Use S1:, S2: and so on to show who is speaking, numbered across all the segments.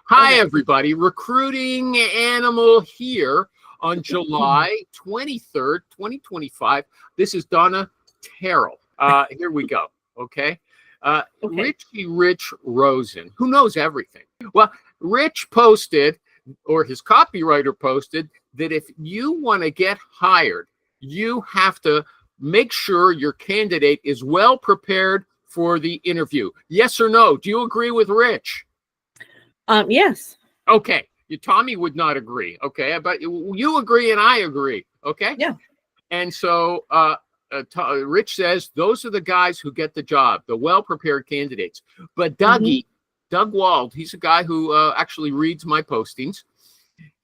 S1: Hi, everybody. Recruiting Animal here on July 23rd, 2025. This is Donna Terrell. Here we go. Okay. Richie Rich Rosen, who knows everything. Well, Rich posted, or his copywriter posted, that if you want to get hired, you have to make sure your candidate is well prepared for the interview. Yes or no? Do you agree with Rich?
S2: Yes.
S1: Okay. Tommy would not agree. Okay. But you agree and I agree. Okay.
S2: Yeah.
S1: And so Rich says those are the guys who get the job, the well-prepared candidates. But Doug Wald, he's a guy who actually reads my postings.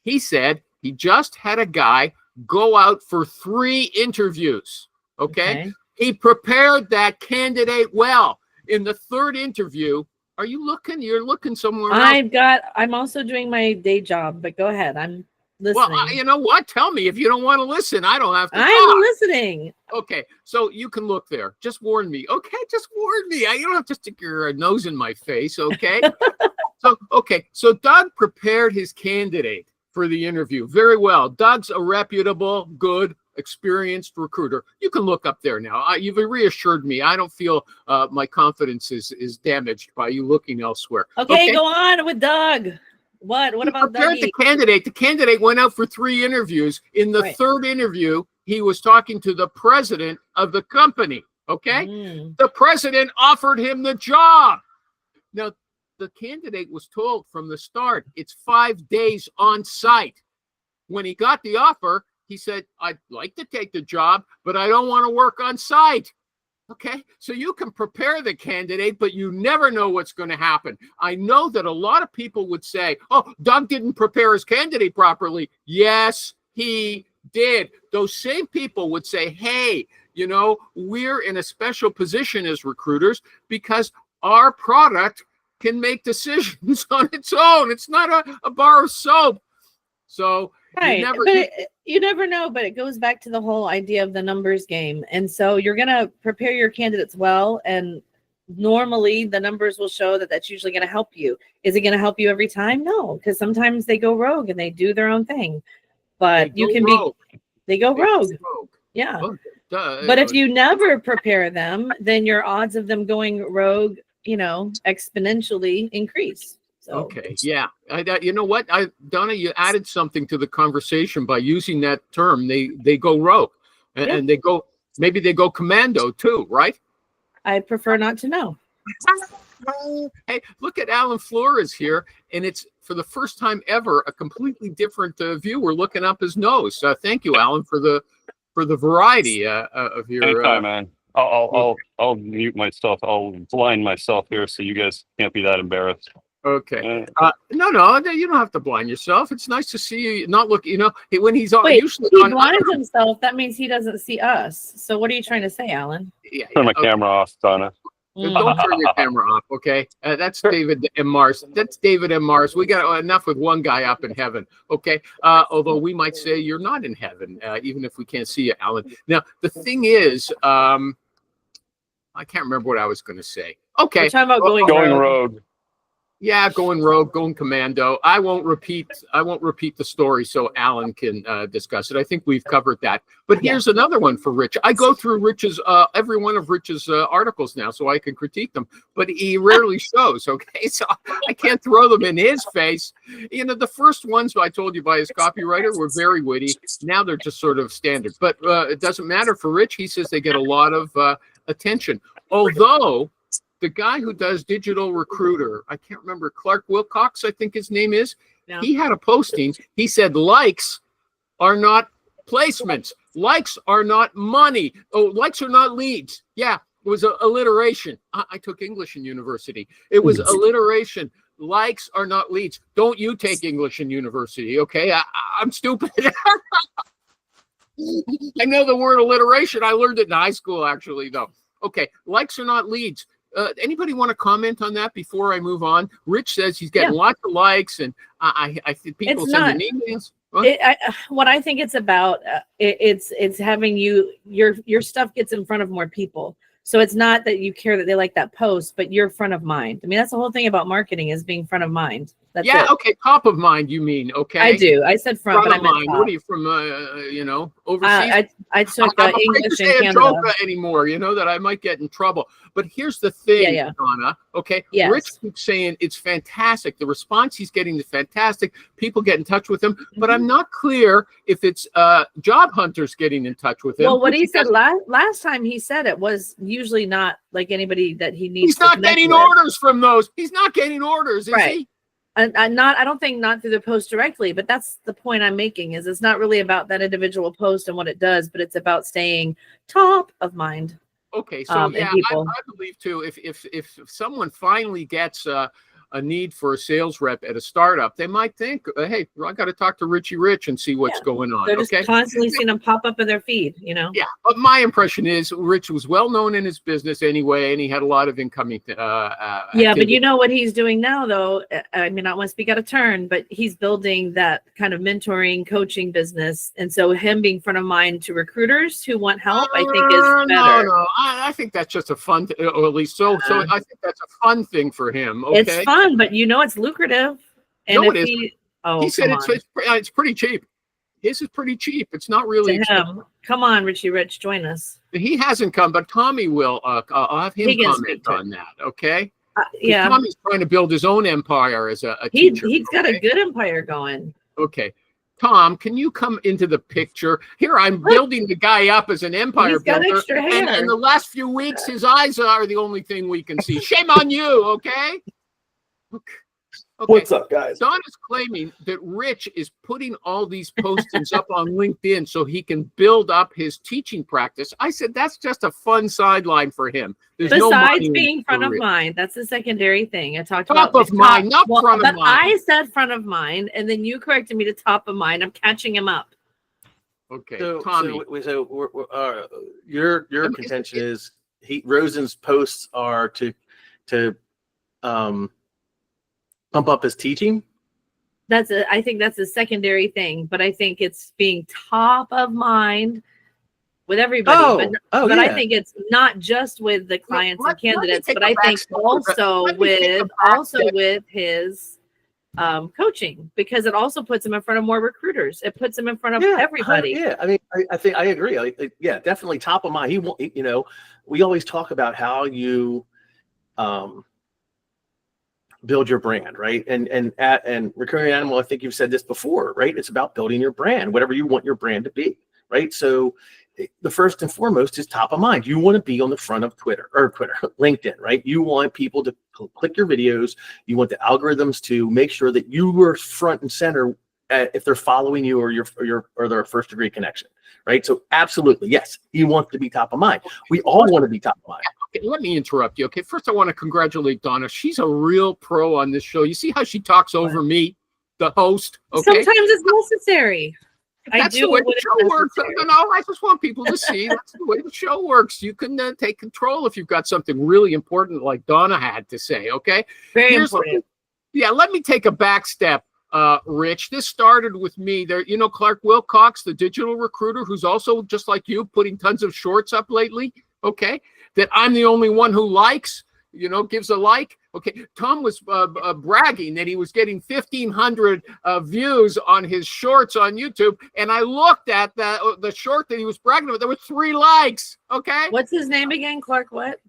S1: He said he just had a guy go out for 3 interviews. Okay. He prepared that candidate well. In the 3rd interview, are you looking? You're looking somewhere else.
S2: I'm also doing my day job, but go ahead. I'm listening.
S1: Well, you know what? Tell me if you don't want to listen. I don't have to.
S2: I'm listening.
S1: Okay, so you can look there. Just warn me. Okay, just warn me. You don't have to stick your nose in my face. Okay. So Doug prepared his candidate for the interview very well. Doug's a reputable, good, experienced recruiter. You can look up there now. You've reassured me. I don't feel my confidence is damaged by you looking elsewhere.
S2: Okay, go on with Doug. What about Doug?
S1: The candidate. The candidate went out for 3 interviews. In the 3rd interview, he was talking to the president of the company. Okay, the president offered him the job. Now, the candidate was told from the start it's 5 days on site. When he got the offer, he said, I'd like to take the job, but I don't want to work on site. Okay, so you can prepare the candidate, but you never know what's going to happen. I know that a lot of people would say, oh, Doug didn't prepare his candidate properly. Yes, he did. Those same people would say, hey, we're in a special position as recruiters because our product can make decisions on its own. It's not a bar of soap. So
S2: you never know, but it goes back to the whole idea of the numbers game. And so you're going to prepare your candidates well. And normally the numbers will show that that's usually going to help you. Is it going to help you every time? No, because sometimes they go rogue and they do their own thing. But they go rogue. Yeah.
S1: Oh,
S2: but if you never prepare them, then your odds of them going rogue, exponentially increase. So.
S1: Okay. Yeah. You know what, Donna, you added something to the conversation by using that term. They go rogue, and maybe they go commando too, right?
S2: I prefer not to know.
S1: Hey, look at Alan Flores here, and it's for the first time ever a completely different view. We're looking up his nose. Thank you, Alan, for the variety of your.
S3: Anytime, man. I'll mute myself. I'll blind myself here so you guys can't be that embarrassed.
S1: Okay. No, you don't have to blind yourself. It's nice to see you not look, when he's on.
S2: Wait, he blinds himself. That means he doesn't see us. So what are you trying to say, Alan?
S3: Turn my camera off, Donna.
S1: Don't turn your camera off, okay? That's David M. Mars. That's David M. Mars. We got enough with one guy up in heaven, okay? Although we might say you're not in heaven, even if we can't see you, Alan. Now, the thing is, I can't remember what I was going to say. Okay.
S2: We're talking about going
S3: rogue.
S1: Yeah, going rogue, going commando. I won't repeat the story so Alan can discuss it. I think we've covered that. But here's another one for Rich. I go through Rich's every one of Rich's articles now so I can critique them, but he rarely shows. Okay, so I can't throw them in his face. The first ones I told you by his copywriter were very witty. Now they're just sort of standard. But it doesn't matter for Rich. He says they get a lot of attention. Although the guy who does Digital Recruiter, I can't remember, Clark Wilcox, I think his name is. Yeah. He had a posting. He said, likes are not placements. Likes are not money. Oh, likes are not leads. Yeah, it was alliteration. I took English in university. It was alliteration. Likes are not leads. Don't you take English in university, okay? I'm stupid. I know the word alliteration. I learned it in high school, actually, though. Okay, likes are not leads. Anybody want to comment on that before I move on? Rich says he's getting lots of likes, and I think people send emails.
S2: What I think it's about, it's having your stuff gets in front of more people. So it's not that you care that they like that post, but you're front of mind. I mean, that's the whole thing about marketing is being front of mind. That's
S1: Yeah,
S2: it.
S1: okay, top of mind, you mean, okay?
S2: I do. I said front, but I
S1: Front of
S2: meant
S1: mind.
S2: top.
S1: What are you from, overseas?
S2: I took
S1: I'm afraid
S2: English
S1: to
S2: in
S1: say
S2: Canada.
S1: Atroka anymore, that I might get in trouble. But here's the thing,
S2: Yeah.
S1: Donna, okay?
S2: Yes.
S1: Rich keeps saying it's fantastic. The response he's getting is fantastic. People get in touch with him, but I'm not clear if it's job hunters getting in touch with him.
S2: Well, what he
S1: because
S2: said last time he said it was usually not like anybody that he needs
S1: he's
S2: to
S1: not
S2: connect
S1: getting
S2: with.
S1: orders from those. He's not getting orders, is
S2: Right.
S1: he?
S2: And I don't think not through the post directly, but that's the point I'm making is it's not really about that individual post and what it does, but it's about staying top of mind.
S1: Okay, so
S2: and
S1: yeah,
S2: people.
S1: I believe too. If someone finally gets a need for a sales rep at a startup, they might think, hey, I got to talk to Richie Rich and see what's going on.
S2: They're just
S1: Okay,
S2: constantly seeing them pop up in their feed,
S1: yeah. But my impression is Rich was well known in his business anyway, and he had a lot of incoming.
S2: Yeah,
S1: activity.
S2: but you know what he's doing now, though. I mean, I want to speak out of turn, but he's building that kind of mentoring, coaching business, and so him being front of mind to recruiters who want help, I think is better.
S1: No. I think that's just a fun, or at least so. So I think that's a fun thing for him. Okay,
S2: It's fun, but it's lucrative. And
S1: No,
S2: if
S1: it
S2: he
S1: said
S2: come on.
S1: it's pretty cheap. His is pretty cheap. It's not really
S2: To
S1: expensive.
S2: him. Come on, Richie Rich, join us.
S1: He hasn't come, but Tommy will. I'll have him
S2: He can
S1: comment
S2: speak to
S1: on that. Okay.
S2: Yeah,
S1: Tommy's trying to build his own empire as a
S2: he's
S1: teacher.
S2: got a
S1: okay?
S2: good empire going.
S1: Okay. Tom, can you come into the picture? Here, I'm building the guy up as an empire
S2: He's got
S1: builder.
S2: extra
S1: And
S2: hair.
S1: in the last few weeks, his eyes are the only thing we can see. Shame on you, okay? Okay.
S4: What's up, guys?
S1: Donna's claiming that Rich is putting all these postings up on LinkedIn so he can build up his teaching practice. I said that's just a fun sideline for him. There's no
S2: Besides
S1: money in
S2: being
S1: it
S2: front
S1: for
S2: of
S1: Rich.
S2: mind, that's the secondary thing. I talked
S1: Top
S2: about
S1: of mind, not front of
S2: but
S1: mind.
S2: I said front of mind, and then you corrected me to top of mind. I'm catching him up.
S1: Okay,
S4: So,
S1: Tommy.
S4: Your contention is Rosen's posts are to pump up his teaching.
S2: I think that's a secondary thing, but I think it's being top of mind with everybody. But I think it's not just with the clients
S1: let
S2: and
S1: me
S2: candidates,
S1: take
S2: but
S1: a
S2: I
S1: back
S2: think
S1: step.
S2: also
S1: Let me take a back step.
S2: with his coaching, because it also puts him in front of more recruiters. It puts him in front of everybody.
S4: Yeah, I mean, I think I agree. Yeah, definitely top of mind. He won't. We always talk about how you build your brand, right? And Recurring Animal, I think you've said this before, right? It's about building your brand, whatever you want your brand to be, right? So the first and foremost is top of mind. You want to be on the front of LinkedIn, right? You want people to click your videos. You want the algorithms to make sure that you are front and center if they're following you or their first degree connection, right? So absolutely, yes, you want to be top of mind. We all want to be top of mind.
S1: Okay, let me interrupt you. Okay, first I want to congratulate Donna. She's a real pro on this show. You see how she talks over me, the host? Okay,
S2: Sometimes it's necessary.
S1: that's the way the show works. No, I just want people to see that's the way the show works. You can take control if you've got something really important like Donna had to say. Okay,
S2: Very important.
S1: Let me take a back step. Rich, this started with me. There, Clark Wilcox, the digital recruiter, who's also just like you, putting tons of shorts up lately. Okay, that I'm the only one who likes, gives a like. Okay, Tom was bragging that he was getting 1,500 views on his shorts on YouTube, and I looked at the short that he was bragging about. There were 3 likes. Okay,
S2: What's his name again? Clark what?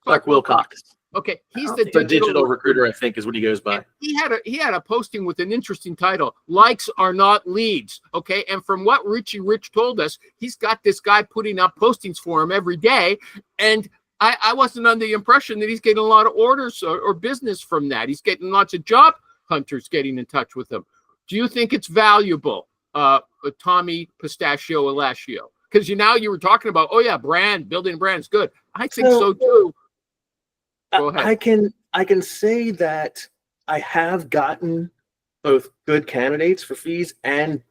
S4: Clark Wilcox.
S1: Okay, he's
S2: Oh,
S1: the
S4: Digital recruiter, I think, is what he goes by.
S1: He had a posting with an interesting title: "Likes are not leads." Okay, and from what Richie Rich told us, he's got this guy putting up postings for him every day, and I wasn't under the impression that he's getting a lot of orders or business from that. He's getting lots of job hunters getting in touch with him. Do you think it's valuable, Tommy Pistachio Alashio? Because you were talking about, building brands, good. I think so too. Go ahead.
S4: I can say that I have gotten both good candidates for fees and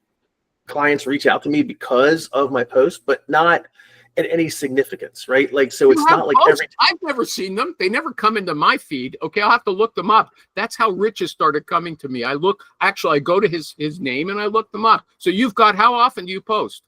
S4: clients reach out to me because of my post, but not at any significance, right? So it's not like every time.
S1: I've never seen them. They never come into my feed. Okay, I'll have to look them up. That's how Rich has started coming to me. I go to his name and I look them up. So how often do you post?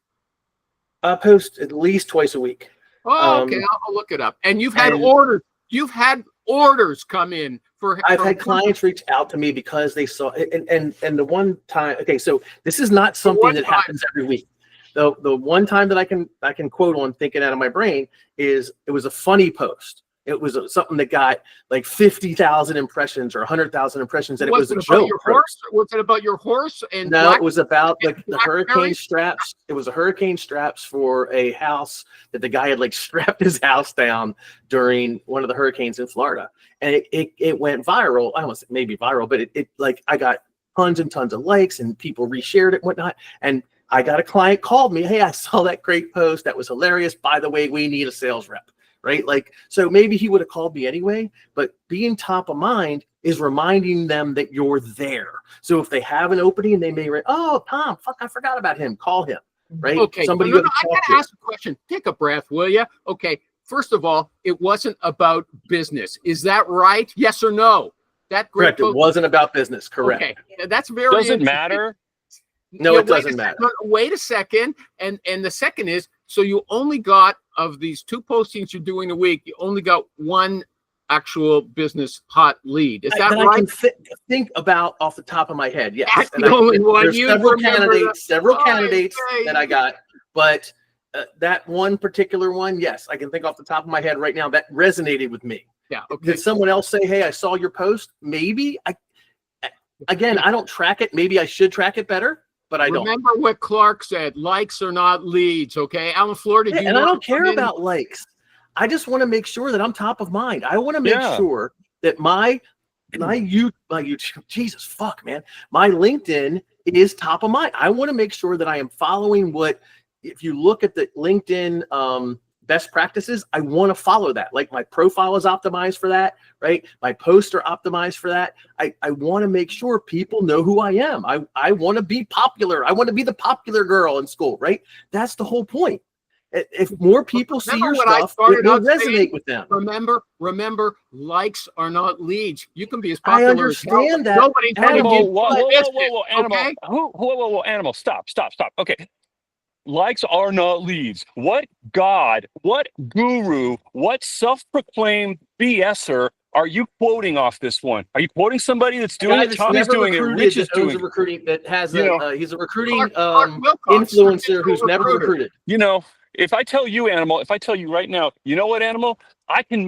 S4: I post at least twice a week.
S1: Oh, okay, I'll look it up. And you've had orders. You've had orders come in
S4: I've
S1: from
S4: had clients reach out to me because they saw and the one time. Okay, so this is not something
S1: one
S4: that
S1: time.
S4: happens every week. The one time that I can quote on thinking out of my brain is it was a funny post. It was something that got like 50,000 impressions or 100,000 impressions, and it was a
S1: about
S4: joke.
S1: your horse? Was it about your horse? And
S4: No, it was about the hurricane
S1: blackberries?
S4: straps. It was a hurricane straps for a house that the guy had like strapped his house down during one of the hurricanes in Florida. And it went viral. I almost maybe viral, but it like I got tons and tons of likes and people reshared it and whatnot. And I got a client called me, hey, I saw that great post. That was hilarious. By the way, we need a sales rep. Right? Like, so maybe he would have called me anyway, but being top of mind is reminding them that you're there. So if they have an opening, they may, oh, Tom, fuck, I forgot about him. Call him. Right?
S1: Okay.
S4: Somebody
S1: No,
S4: you
S1: no,
S4: have to
S1: I
S4: talk
S1: gotta
S4: to.
S1: ask a question. Take a breath, will you? Okay. First of all, it wasn't about business. Is that right? Yes or no? That great
S4: Correct. It
S1: post-
S4: wasn't about business. Correct.
S1: Okay. That's very
S3: Doesn't
S1: interesting.
S3: matter.
S4: No,
S1: Yeah,
S4: it doesn't matter.
S1: Wait a second. And the second is, so you only got, of these 2 postings you're doing a week, you only got 1 actual business hot lead. Is that
S4: I
S1: right?
S4: can think about off the top of my head. Yes.
S1: That's
S4: And
S1: the only one.
S4: there's
S1: You
S4: several
S1: remember
S4: candidates
S1: Okay.
S4: that I got, but that one particular one, yes, I can think off the top of my head right now that resonated with me.
S1: Yeah. Okay.
S4: Did someone else say, hey, I saw your post? Maybe. Again, I don't track it. Maybe I should track it better, but I don't.
S1: Remember what Clark said, likes are not leads. Okay. Alan Florida.
S4: Yeah, and I don't care about likes. I just want to make sure that I'm top of mind. I want to make sure that my YouTube, Jesus fuck, man, my LinkedIn is top of mind. I want to make sure that I am following what, if you look at the LinkedIn best practices, I want to follow that. Like my profile is optimized for that, right? My posts are optimized for that. I want to make sure people know who I am. I want to be popular. I want to be the popular girl in school, right? That's the whole point. If more people see your stuff, it will resonate with them.
S1: Remember, likes are not leads. You can be as
S4: I
S1: popular as hell.
S4: understand that.
S1: Nobody's going to
S3: Animal,
S1: give
S3: whoa,
S1: you
S3: whoa,
S1: a
S3: whoa, whoa, whoa, animal.
S1: okay?
S3: Whoa, animal. Stop. Okay. Likes are not leads. What god, what guru, what self-proclaimed BSer are you quoting off this one? Are you quoting somebody that's doing it? Tommy's doing it. Rich is doing it.
S4: He's a recruiting
S1: Clark Wilcox,
S4: influencer who's never
S1: recruiter.
S4: recruited.
S3: You know, if I tell you, Animal, if I tell you right now, you know what, Animal? I can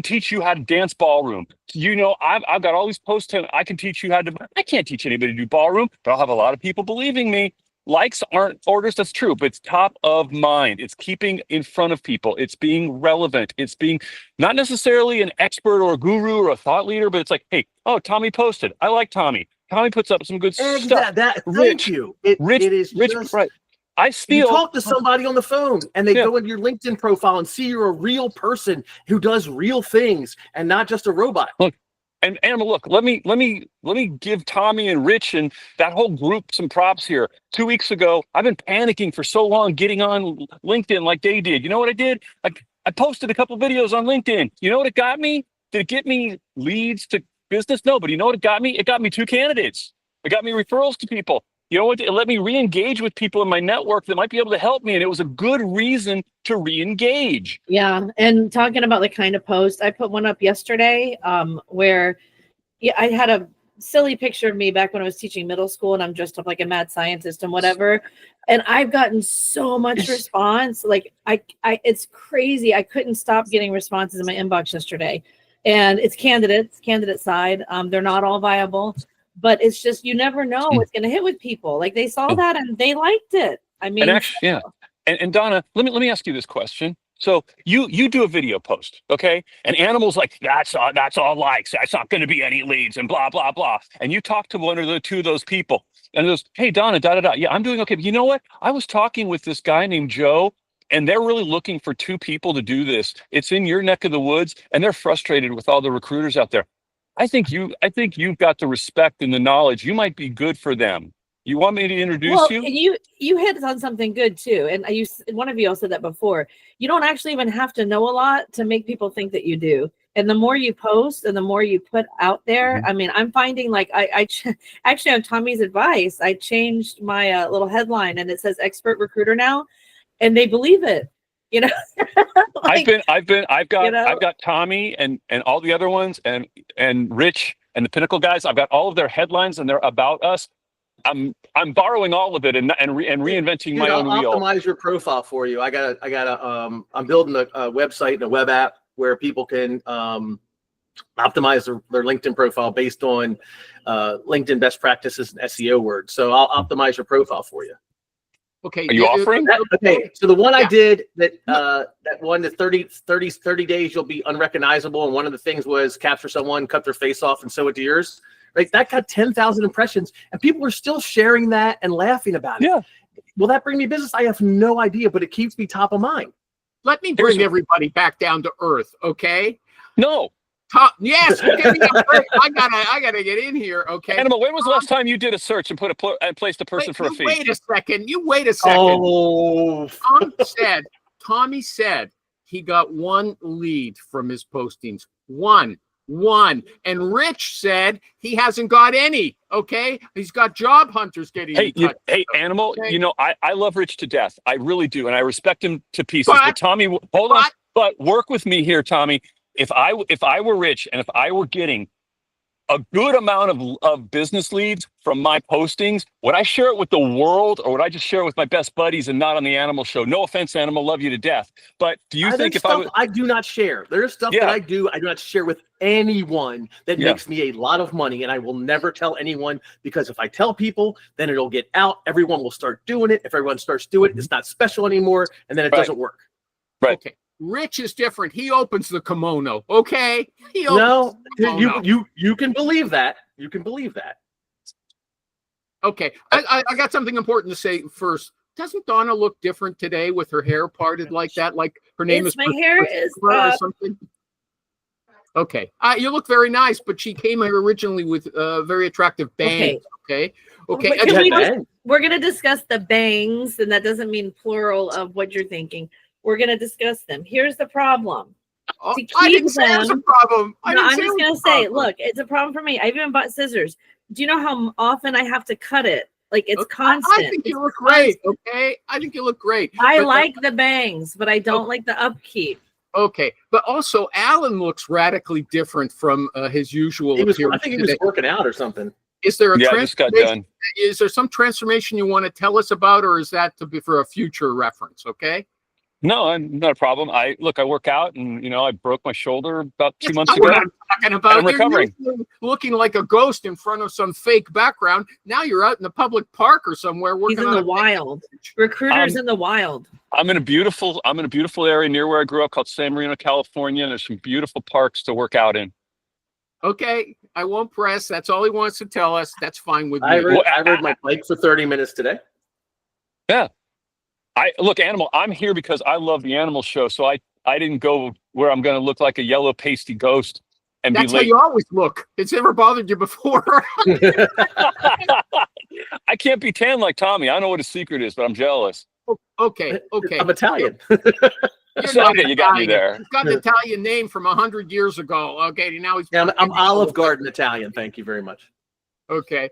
S3: teach you how to dance ballroom. You know, I've got all these posts. I can teach you how to. I can't teach anybody to do ballroom, but I'll have a lot of people believing me. Likes aren't orders. That's true, but it's top of mind. It's keeping in front of people. It's being relevant. It's being not necessarily an expert or a guru or a thought leader, but it's like, hey, oh, Tommy posted. I like Tommy. Tommy puts up some good stuff.
S4: Thank you. It is
S3: Rich,
S4: just,
S3: right? I
S4: you
S3: steal.
S4: talk to somebody on the phone and they go into your LinkedIn profile and see you're a real person who does real things and not just a robot.
S3: And Animal, look, let me give Tommy and Rich and that whole group some props here. 2 weeks ago, I've been panicking for so long getting on LinkedIn like they did. You know what I did? I posted a couple videos on LinkedIn. You know what it got me? Did it get me leads to business? No, but you know what it got me? It got me 2 candidates. It got me referrals to people. You know what? It let me re-engage with people in my network that might be able to help me. And it was a good reason to re-engage.
S2: Yeah. And talking about the kind of post, I put one up yesterday where I had a silly picture of me back when I was teaching middle school and I'm dressed up like a mad scientist and whatever. And I've gotten so much response. Like it's crazy. I couldn't stop getting responses in my inbox yesterday. And it's candidate side. They're not all viable. But it's just, you never know what's going to hit with people. Like they saw that and they liked it. I mean,
S3: and actually, yeah. And Donna, let me ask you this question. So you do a video post, okay? And Animal's like, that's all likes. That's not going to be any leads and blah, blah, blah. And you talk to one or the 2 of those people and goes, hey, Donna, da. Yeah, I'm doing okay. But you know what? I was talking with this guy named Joe and they're really looking for 2 people to do this. It's in your neck of the woods and they're frustrated with all the recruiters out there. I think you've got the respect and the knowledge. You might be good for them. You want me to introduce you?
S2: And you hit on something good too. And one of you all said that before. You don't actually even have to know a lot to make people think that you do. And the more you post and the more you put out there, I mean, I'm finding like I actually on Tommy's advice, I changed my little headline and it says expert recruiter now, and they believe it. you know. Like,
S3: I've got
S2: you know?
S3: I've got Tommy and all the other ones and Rich and the Pinnacle guys. I've got all of their headlines and they're about us. I'm borrowing all of it and reinventing
S4: Dude,
S3: my
S4: I'll
S3: own wheel.
S4: optimize your profile for you. I'm building a website and a web app where people can optimize their LinkedIn profile based on LinkedIn best practices and SEO words. So I'll optimize your profile for you.
S1: Okay.
S3: Are you offering?
S4: Okay, so the one I
S1: Yeah.
S4: did that one to 30 days you'll be unrecognizable, and one of the things was capture someone, cut their face off, and sew it to yours. Right, that got 10,000 impressions, and people are still sharing that and laughing about it.
S3: Yeah.
S4: Will that bring me business? I have no idea, but it keeps me top of mind.
S1: Let me bring everybody back down to earth, okay?
S3: No.
S1: Yes, give me a break. I gotta get in here, okay?
S3: Animal, when was the last time you did a search and placed a person for a
S1: You
S3: fee?
S1: wait a second. You wait a second.
S4: Oh,
S1: Tommy said he got one lead from his postings. One. And Rich said he hasn't got any. Okay. He's got job hunters getting in touch.
S3: Hey, Animal,
S1: Okay.
S3: you know, I love Rich to death. I really do. And I respect him to pieces. But Tommy, hold on. But work with me here, Tommy. If I were Rich and if I were getting a good amount of business leads from my postings, would I share it with the world or would I just share it with my best buddies and not on the Animal Show? No offense, Animal, love you to death. But do you think if
S4: I do not share. There's stuff that I do not share with anyone that makes me a lot of money, and I will never tell anyone, because if I tell people, then it'll get out. Everyone will start doing it. If everyone starts doing it, it's not special anymore, and then it doesn't work.
S3: Right.
S1: Okay. Rich is different. He opens the kimono. Okay.
S4: You can believe that. You can believe that.
S1: Okay. I got something important to say first. Doesn't Donna look different today with her hair parted like that? Like her name is
S2: my hair is
S1: or something. Okay. You look very nice, but she came here originally with very attractive bangs. Okay.
S2: We're going to discuss the bangs, and that doesn't mean plural of what you're thinking. We're going to discuss them. Here's the problem.
S1: I didn't say it was a problem.
S2: I'm just going to say, look, it's a problem for me. I even bought scissors. Do you know how often I have to cut it? Like, it's constant.
S1: I think you look great. Okay. I think you look great.
S2: I like the bangs, but I don't like the upkeep.
S1: Okay. But also, Alan looks radically different from his usual appearance.
S4: I think he was working out or something.
S1: Is there a
S3: I just got done.
S1: Is there some transformation you want to tell us about, or is that to be for a future reference? Okay.
S3: No, not a problem. I work out, and I broke my shoulder about 2 months
S1: ago.
S3: What
S1: I'm talking about.
S3: I'm recovering.
S1: You're looking like a ghost in front of some fake background. Now you're out in the public park or somewhere working.
S2: He's in the wild. Recruiters in the wild.
S3: I'm in a beautiful area near where I grew up called San Marino, California. And there's some beautiful parks to work out in.
S1: Okay, I won't press. That's all he wants to tell us. That's fine with me.
S4: I rode my bike for 30 minutes today.
S3: Yeah. Animal, I'm here because I love the Animal Show. So I didn't go where I'm going to look like a yellow pasty ghost and
S1: That's
S3: be late.
S1: How you always look. It's never bothered you before.
S3: I can't be tan like Tommy. I know what his secret is, but I'm jealous.
S1: Okay.
S4: I'm Italian.
S3: You got me there.
S1: He's got an Italian name from 100 years ago. Okay, now he's.
S4: Yeah, I'm Olive Garden Italian. Thank you very much.
S1: Okay.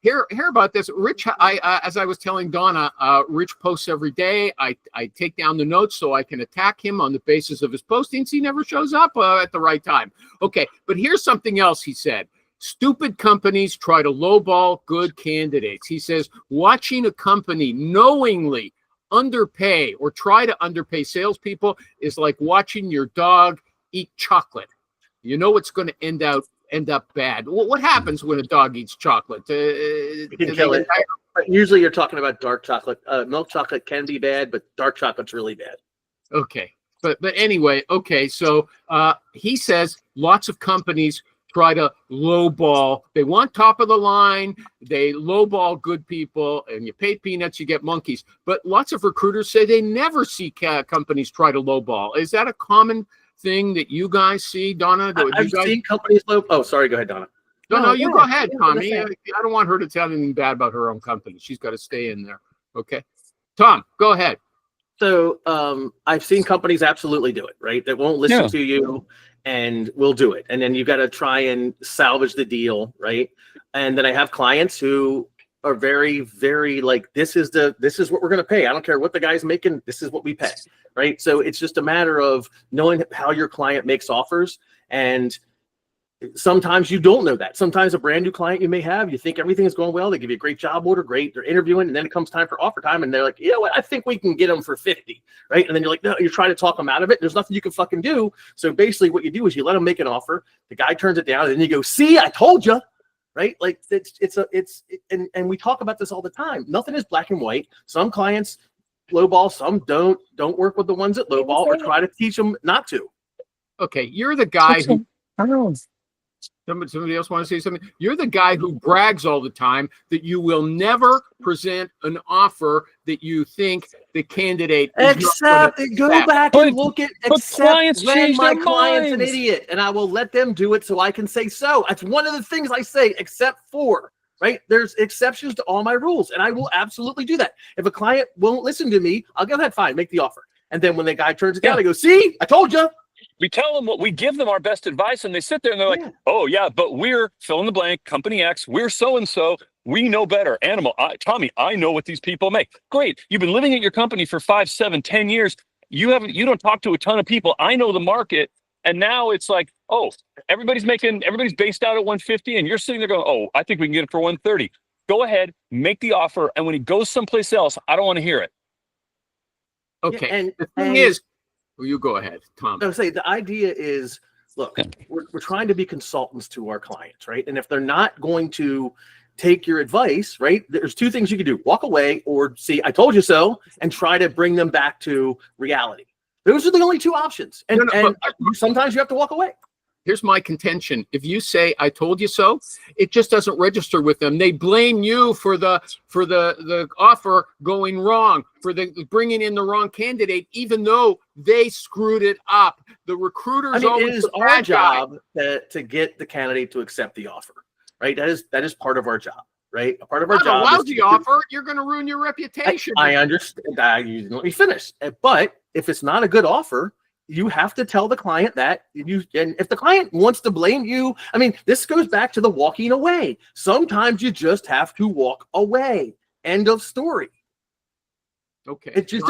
S1: Hear about this, Rich. As I was telling Donna, Rich posts every day. I take down the notes so I can attack him on the basis of his postings. He never shows up at the right time. Okay, but here's something else he said. Stupid companies try to lowball good candidates. He says watching a company knowingly underpay or try to underpay salespeople is like watching your dog eat chocolate. You know it's going to end up bad. What happens when a dog eats chocolate?
S4: You can kill it. Usually you're talking about dark chocolate. Milk chocolate can be bad, but dark chocolate's really bad.
S1: Okay. But anyway, okay. So he says lots of companies try to lowball. They want top of the line. They lowball good people, and you pay peanuts, you get monkeys. But lots of recruiters say they never see companies try to lowball. Is that a common thing that you guys see, Donna?
S4: I've seen companies Oh, sorry. Go ahead, Donna.
S1: No, you go ahead, Tommy. I don't want her to tell anything bad about her own company. She's got to stay in there. Okay. Tom, go ahead.
S4: So I've seen companies absolutely do it, right? That won't listen to you and will do it. And then you've got to try and salvage the deal, right? And then I have clients who are very, very like, this is what we're going to pay. I don't care what the guy's making. This is what we pay. Right. So it's just a matter of knowing how your client makes offers. And sometimes you don't know that. Sometimes a brand new client you may have, you think everything is going well. They give you a great job order. Great. They're interviewing. And then it comes time for offer time. And they're like, you know what? I think we can get them for 50. Right. And then you're like, no, you're trying to talk them out of it. There's nothing you can fucking do. So basically what you do is you let them make an offer. The guy turns it down and then you go, see, I told you. Right. Like and we talk about this all the time. Nothing is black and white. Some clients lowball, some don't work with the ones that lowball or try to teach them not to.
S1: Okay. You're the guy who, somebody else want to say something? You're the guy who brags all the time that you will never present an offer that you think the candidate is
S4: Except go back and look at
S3: clients
S4: when
S3: change
S4: my
S3: their
S4: client's an
S3: minds.
S4: idiot, and I will let them do it so I can say so. That's one of the things I say, except for, right? There's exceptions to all my rules, and I will absolutely do that. If a client won't listen to me, I'll go ahead, fine, make the offer. And then when the guy turns it down, I go, see, I told you.
S3: We tell them what we give them our best advice, and they sit there and they're like, "Oh yeah, but we're fill in the blank, company X. We're so and so. We know better." Tommy, I know what these people make. Great, you've been living at your company for 5, 7, 10 years. You don't talk to a ton of people. I know the market, and now it's like, oh, everybody's based out at 150, and you're sitting there going, "Oh, I think we can get it for 130." Go ahead, make the offer, and when he goes someplace else, I don't want to hear it.
S1: Okay.
S4: Yeah, and
S1: the thing is, well, you go ahead, Tom.
S4: I would say the idea is, look, we're trying to be consultants to our clients, right? And if they're not going to take your advice, right, there's two things you can do: walk away or see, I told you so, and try to bring them back to reality. Those are the only two options. And, sometimes you have to walk away.
S1: Here's my contention. If you say, I told you so, it just doesn't register with them. They blame you for the offer going wrong, for the bringing in the wrong candidate, even though they screwed it up. The recruiter's
S4: it is our job to get the candidate to accept the offer, right? That is part of our job, right? A part of our job.
S1: A lousy offer, you're going to ruin your reputation.
S4: I understand. Let me finish. But if it's not a good offer, you have to tell the client that and if the client wants to blame you, this goes back to the walking away. Sometimes you just have to walk away. End of story.
S1: Okay.
S4: It just,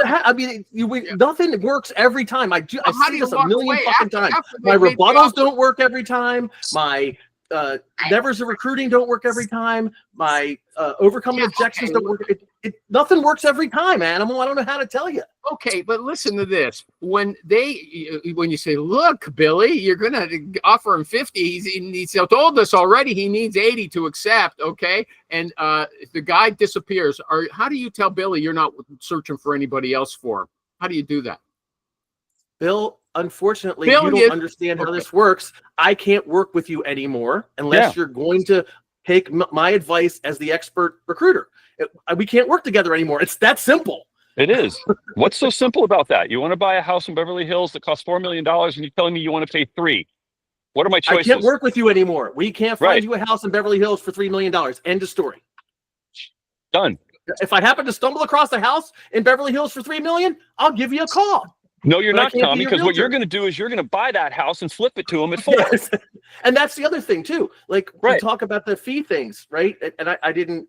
S4: nothing works every time. I see this a million fucking times. My rebuttals don't work every time. My nevers of recruiting don't work every time. My overcoming objections don't work. Nothing works every time, Animal. I don't know how to tell you.
S1: Okay, but listen to this. When you say, look, Billy, you're going to offer him 50. He's told us already he needs 80 to accept, okay? And the guy disappears. How do you tell Billy you're not searching for anybody else for him? How do you do that?
S4: Bill, unfortunately, you don't understand how this works. I can't work with you anymore unless you're going to take my advice as the expert recruiter. We can't work together anymore. It's that simple.
S3: It is. What's so simple about that? You want to buy a house in Beverly Hills that costs $4 million, and you're telling me you want to pay $3 million. What are my choices?
S4: I can't work with you anymore. We can't find you a house in Beverly Hills for $3 million. End of story.
S3: Done.
S4: If I happen to stumble across a house in Beverly Hills for $3 million, I'll give you a call.
S3: No, you're not, Tommy, because what you're going to do is you're going to buy that house and flip it to them at $4 million.
S4: And that's the other thing too. Like we talk about the fee things, right? And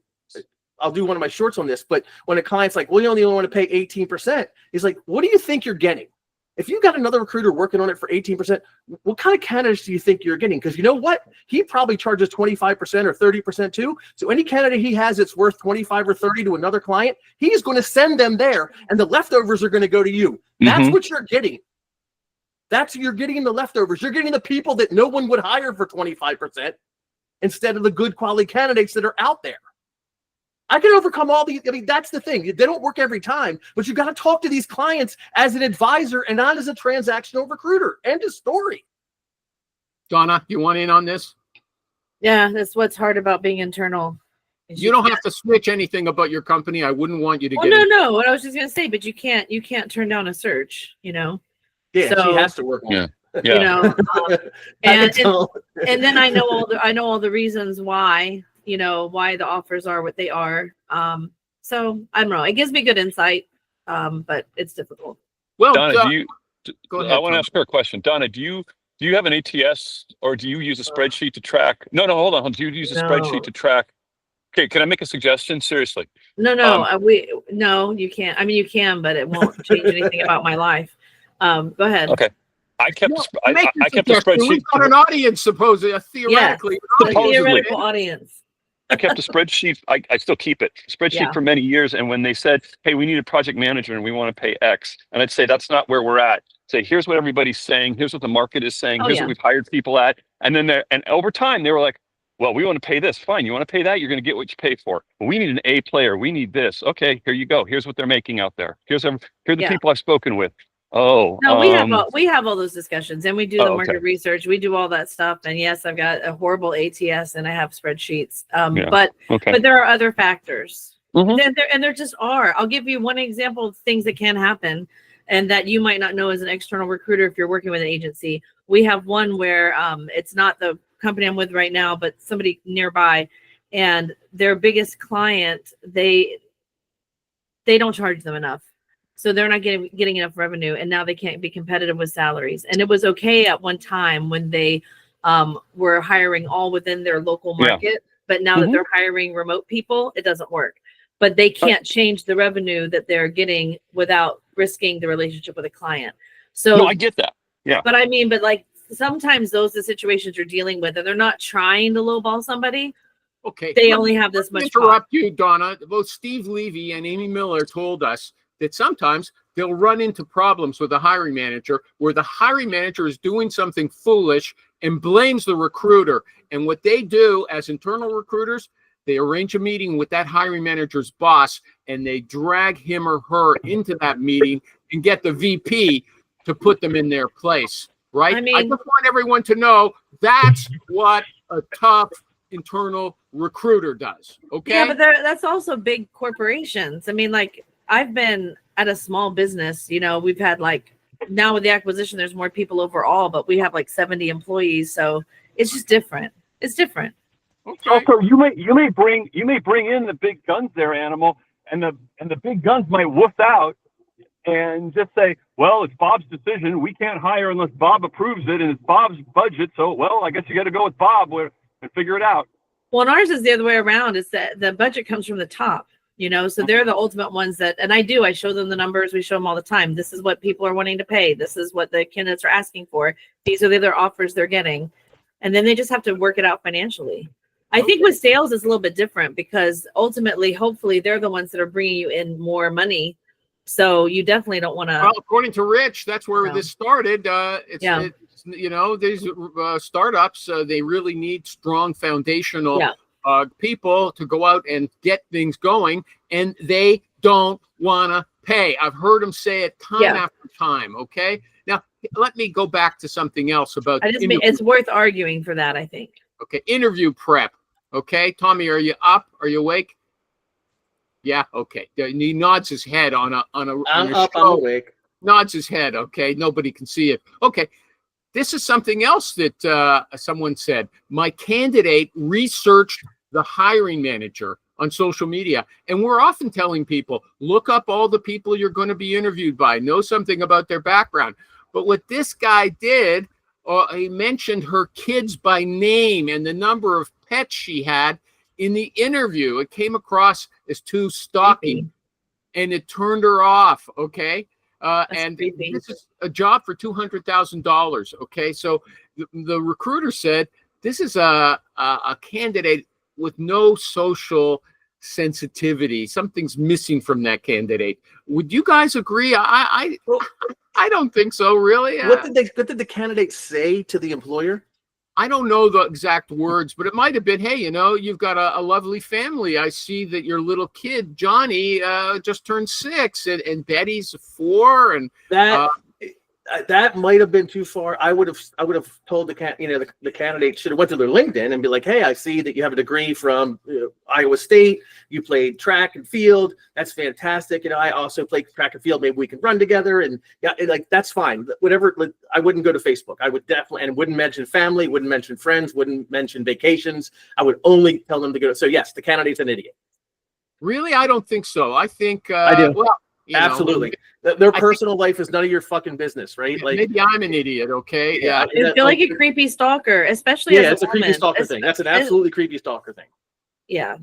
S4: I'll do one of my shorts on this, but when a client's like, well, you only want to pay 18%, he's like, what do you think you're getting? If you got another recruiter working on it for 18%, what kind of candidates do you think you're getting? Because you know what? He probably charges 25% or 30% too. So any candidate he has that's worth 25 or 30 to another client, he's going to send them there, and the leftovers are going to go to you. That's what you're getting. You're getting the leftovers. You're getting the people that no one would hire for 25% instead of the good quality candidates that are out there. I can overcome all these. That's the thing. They don't work every time, but you got to talk to these clients as an advisor and not as a transactional recruiter. End of story.
S1: Donna, you want in on this?
S2: Yeah, that's what's hard about being internal.
S1: You don't have to switch anything about your company. I wouldn't want you to get.
S2: No. What I was just gonna say, but you can't turn down a search.
S4: Yeah,
S2: so,
S4: she has to work on it.
S2: Yeah. And then I know all the reasons why. Why the offers are what they are. So I don't know. It gives me good insight, but it's difficult.
S1: Well,
S3: Donna,
S1: go ahead.
S3: I want to ask her a question. Donna, do you have an ATS or do you use a spreadsheet to track? No, hold on. Do you use a spreadsheet to track Okay, can I make a suggestion? Seriously.
S2: No, no, you can't. I mean, you can, but it won't change anything about my life. Go ahead.
S3: Okay. I kept
S1: No,
S3: I
S1: make a
S3: kept a
S1: suggestion.
S3: spreadsheet.
S1: We've got an audience, supposedly, theoretically.
S2: A
S1: an audience.
S2: theoretical audience.
S3: I kept a spreadsheet. I still keep it. Spreadsheet
S2: Yeah.
S3: for many years. And when they said, "Hey, we need a project manager and we want to pay X," and I'd say, "That's not where we're at." Say, "Here's what everybody's saying. Here's what the market is saying.
S2: Oh,
S3: Here's
S2: yeah.
S3: what we've hired people at." And then and over time, they were like, "Well, we want to pay this. Fine. You want to pay that? You're going to get what you pay for. Well, we need an A player. We need this. Okay, here you go. Here's what they're making out there. Here are the
S2: Yeah.
S3: people I've spoken with." Oh,
S2: No, we have all those discussions, and we do the
S3: Oh,
S2: market
S3: okay.
S2: research. We do all that stuff. And yes, I've got a horrible ATS, and I have spreadsheets.
S3: Yeah.
S2: But
S3: okay.
S2: there are other factors.
S3: Mhm.
S2: There just are. I'll give you one example of things that can happen, and that you might not know as an external recruiter if you're working with an agency. We have one where it's not the company I'm with right now, but somebody nearby, and their biggest client, they don't charge them enough. So they're not getting enough revenue, and now they can't be competitive with salaries. And it was okay at one time when they were hiring all within their local
S3: Yeah.
S2: market, but now that
S3: Mhm.
S2: they're hiring remote people, it doesn't work. But they can't change the revenue that they're getting without risking the relationship with a client. So,
S3: No, I get that.
S2: but I mean, but like sometimes those are the situations you're dealing with, and they're not trying to lowball somebody.
S1: Okay.
S2: They
S1: let
S2: only
S1: me-
S2: have this
S1: let me
S2: much cost.
S1: interrupt you, Donna. Both Steve Levy and Amy Miller told us that sometimes they'll run into problems with a hiring manager where the hiring manager is doing something foolish and blames the recruiter. And what they do as internal recruiters, they arrange a meeting with that hiring manager's boss, and they drag him or her into that meeting and get the VP to put them in their place. Right?
S2: I
S1: I
S2: mean-
S1: just want everyone to know that's what a tough internal recruiter does. Okay.
S2: Yeah, but that's also big corporations. I mean, like I've been at a small business, we've had like now with the acquisition, there's more people overall, but we have like 70 employees. So it's just different. It's different.
S1: Okay.
S5: Also, you may bring in the big guns there, Animal, and the big guns might woof out and just say, well, it's Bob's decision. We can't hire unless Bob approves it, and it's Bob's budget. So, well, I guess you got to go with Bob and figure it out.
S2: Well, and ours is the other way around. Is that the budget comes from the top, so they're the ultimate ones and I show them the numbers. We show them all the time. This is what people are wanting to pay. This is what the candidates are asking for. These are the other offers they're getting. And then they just have to work it out financially. I think with sales it's a little bit different because ultimately, hopefully they're the ones that are bringing you in more money. So you definitely don't want to.
S1: Well, according to Rich, that's where
S2: Yeah.
S1: this started.
S2: Yeah.
S1: These startups, they really need strong foundational
S2: Yeah.
S1: people to go out and get things going, and they don't want to pay. I've heard them say it time
S2: Yeah.
S1: after time. Okay. Now, let me go back to something else about interview,
S2: it's worth arguing for that, I think.
S1: interview prep. Okay. Tommy, are you up? Are you awake? Yeah. Okay. He nods his head on a
S4: I'm
S1: your
S4: up, I'm
S1: show.
S4: awake.
S1: Nods his head. Okay. Nobody can see it. Okay. This is something else that someone said. My candidate researched the hiring manager on social media. And we're often telling people, look up all the people you're going to be interviewed by, know something about their background. But what this guy did, he mentioned her kids by name and the number of pets she had in the interview. It came across as too stalking, and it turned her off. Okay. And
S2: creepy.
S1: this is a job for $200,000. Okay. So the recruiter said, this is a candidate with no social sensitivity. Something's missing from that candidate. Would you guys agree? I don't think so, really.
S4: What did the candidate say to the employer?
S1: I don't know the exact words, but it might have been, hey, you've got a lovely family. I see that your little kid, Johnny, just turned 6 and Betty's 4. And
S4: That might have been too far. I would have told the candidate should have went to their LinkedIn and be like, hey, I see that you have a degree from Iowa State. You played track and field. That's fantastic. I also played track and field. Maybe we can run together. And that's fine. Whatever. I wouldn't go to Facebook. I would definitely, and wouldn't mention family, wouldn't mention friends, wouldn't mention vacations. I would only tell them to go. So yes, the candidate's an idiot.
S1: really, I don't think so. I think,
S4: I do.
S1: well,
S4: Absolutely. Their personal life is none of your fucking business, right? Like,
S1: maybe I'm an idiot. Okay. Yeah.
S2: I feel like a creepy stalker, especially as
S4: it's a creepy
S2: woman.
S4: stalker thing. That's an absolutely creepy stalker thing.
S2: Yeah.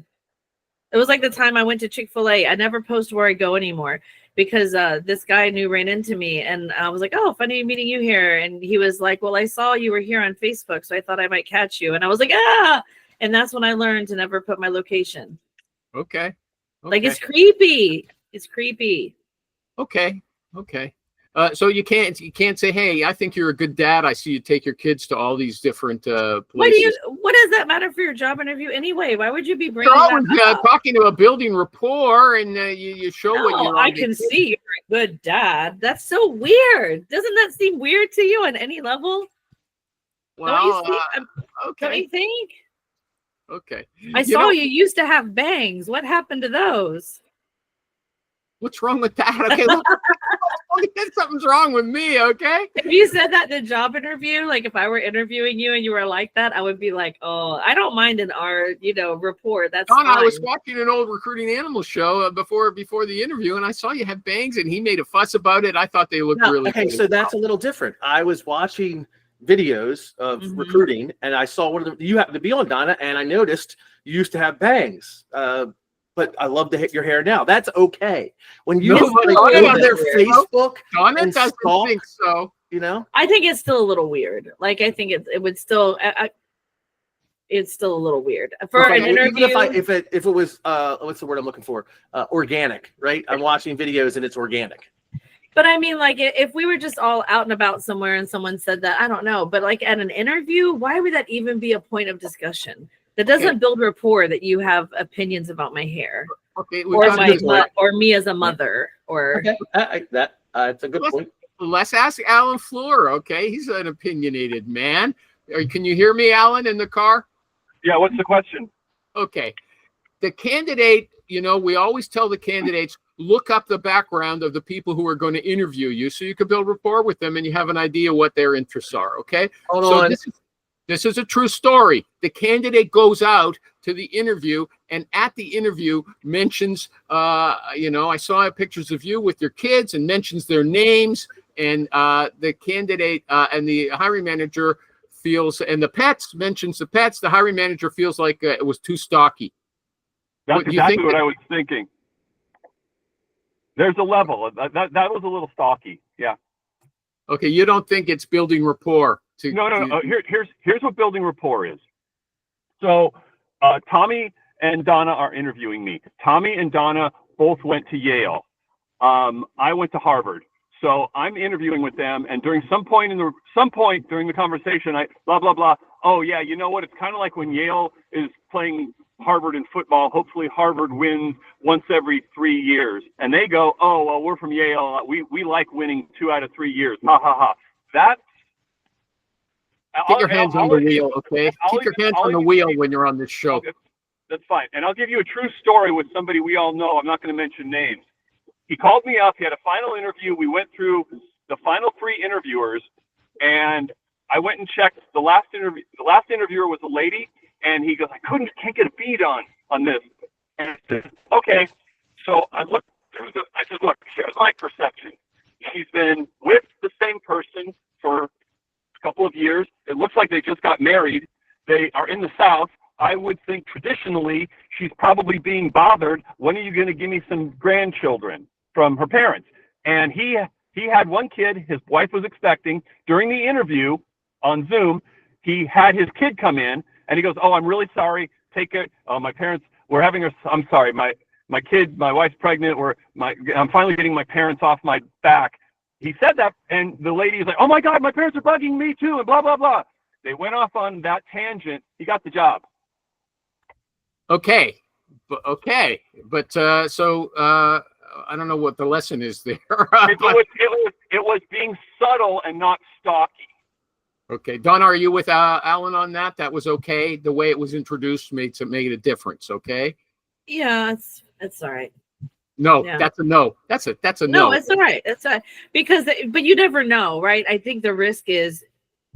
S2: It was like the time I went to Chick-fil-A. I never post where I go anymore because this guy I knew ran into me, and I was like, "Oh, funny meeting you here." And he was like, "Well, I saw you were here on Facebook, so I thought I might catch you." And I was like, "Ah!" And that's when I learned to never put my location.
S1: Okay.
S2: Like, it's creepy. It's creepy.
S1: Okay. Okay. So you can't say, "Hey, I think you're a good dad. I see you take your kids to all these different places."
S2: What does that matter for your job interview anyway? Why would you be bringing
S1: You're
S2: that
S1: always
S2: up?
S1: talking about building rapport, and you show what
S2: No,
S1: you're.
S2: I can see you're a good dad. That's so weird. Doesn't that seem weird to you on any level?
S1: Well,
S2: Don't
S1: okay.
S2: you think?
S1: Okay.
S2: I saw you used to have bangs. What happened to those?
S1: What's wrong with that? Okay, look, something's wrong with me. Okay.
S2: If you said that in a job interview, like if I were interviewing you and you were like that, I would be like, "Oh, I don't mind in our, report. That's
S1: Don,
S2: fine."
S1: I was watching an old Recruiting Animal show before the interview, and I saw you have bangs, and he made a fuss about it. I thought they looked
S2: No,
S1: really
S4: Okay,
S1: good.
S4: so that's a little different. I was watching videos of
S2: Mhm.
S4: recruiting, and I saw one of them. You happen to be on, Donna, and I noticed you used to have bangs. But I love to hit your hair now. That's okay. When you
S1: Nobody
S4: go
S2: did
S4: on their
S2: it.
S4: Facebook,
S1: Donna
S4: and
S1: doesn't
S4: stalk.
S1: think so.
S2: I think it's still a little weird. Like I think it would still. It's still a little weird for
S4: Okay,
S2: an interview.
S4: even if it was what's the word I'm looking for? Organic, right? I'm watching videos and it's organic.
S2: But I mean, like, if we were just all out and about somewhere and someone said that, I don't know. But like at an interview, why would that even be a point of discussion? That doesn't build rapport that you have opinions about my hair
S1: Okay,
S2: or me as a mother or.
S4: Okay, that's a good point.
S1: let's ask Alan Fleur. Okay, he's an opinionated man. Can you hear me, Alan, in the car?
S5: Yeah, what's the question?
S1: Okay. The candidate, we always tell the candidates, look up the background of the people who are going to interview you so you can build rapport with them and you have an idea what their interests are. Okay.
S4: Hold
S1: So
S4: on.
S1: this is a true story. The candidate goes out to the interview and at the interview mentions, I saw pictures of you with your kids and mentions their names, and the candidate and the hiring manager feels, and the pets mentions the pets. The hiring manager feels like it was too stocky.
S5: That's
S1: Do you
S5: exactly
S1: think
S5: what
S1: that-
S5: I was thinking. There's a level that was a little stocky. Yeah.
S1: Okay, you don't think it's building rapport?
S5: No. Here's what building rapport is. So Tommy and Donna are interviewing me. Tommy and Donna both went to Yale. I went to Harvard. So I'm interviewing with them, and during some point during the conversation, I blah blah blah. Oh yeah, you know what? It's kind of like when Yale is playing Harvard in football. Hopefully Harvard wins once every 3 years, and they go, "Oh well, we're from Yale. We like winning 2 out of 3 years." Ha ha ha. That's
S1: Get your hands on the wheel, okay? Keep your hands on the wheel when you're on this show.
S5: Okay, that's fine. And I'll give you a true story with somebody we all know. I'm not going to mention names. He called me up. He had a final interview. We went through the final 3 interviewers, and I went and checked the last interview. The last interviewer was a lady, and he goes, can't get a beat on this. And I said, okay. So I said, look, here's my perception. She's been with the same person for a couple of years. It looks like they just got married. They are in the South. I would think traditionally she's probably being bothered. When are you going to give me some grandchildren from her parents? And he had one kid his wife was expecting. During the interview on Zoom, he had his kid come in and he goes, "Oh, I'm really sorry. Take it. Oh, my parents, we're having a, I'm sorry. My kid, my wife's pregnant. I'm finally getting my parents off my back." He said that, and the lady is like, "Oh my God, my parents are bugging me too," and blah, blah, blah. They went off on that tangent. He got the job.
S1: Okay, but I don't know what the lesson is there.
S5: It was being subtle and not stocky.
S1: Okay, Donna, are you with Alan on that? That was okay. The way it was introduced made a difference. Okay.
S2: Yeah, it's all right.
S1: No,
S2: Yeah.
S1: that's a no. That's a no.
S2: No, it's all right. It's all right. But you never know, right? I think the risk is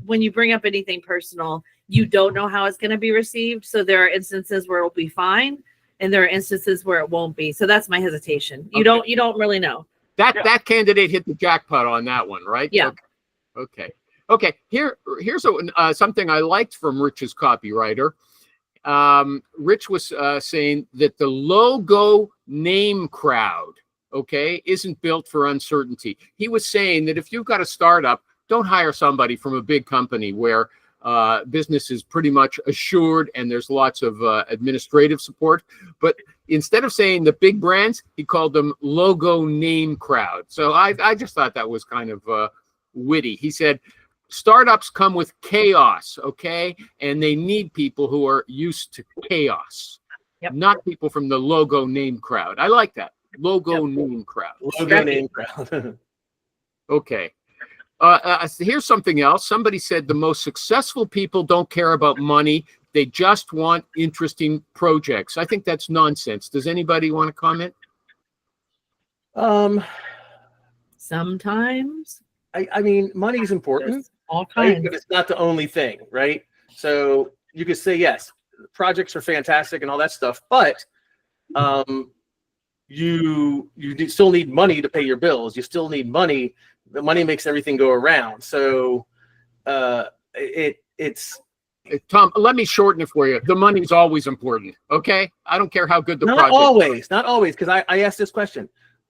S2: when you bring up anything personal, you don't know how it's going to be received. So there are instances where it'll be fine, and there are instances where it won't be. So that's my hesitation. You don't really know.
S1: That candidate hit the jackpot on that one, right?
S2: Yeah.
S1: Okay. Here's something I liked from Rich's copywriter. Rich was saying that the logo name crowd, okay, isn't built for uncertainty. He was saying that if you've got a startup, don't hire somebody from a big company where business is pretty much assured and there's lots of administrative support. But instead of saying the big brands, he called them logo name crowd. So I just thought that was kind of witty. He said, startups come with chaos, okay? And they need people who are used to chaos, not people from the logo name crowd. I like that. Logo name crowd.
S4: Logo name crowd.
S1: Okay. Here's something else. Somebody said the most successful people don't care about money. They just want interesting projects. I think that's nonsense. Does anybody want to comment?
S2: Sometimes.
S4: I mean, money is important,
S2: There's all
S4: right?
S2: kinds.
S4: But it's not the only thing, right? So you could say, yes, projects are fantastic and all that stuff, but you still need money to pay your bills. You still need money. The money makes everything go around. So it's
S1: Tom, let me shorten it for you. The money's always important, okay? I don't care how good the
S4: not
S1: project is.
S4: not always, because I asked this question.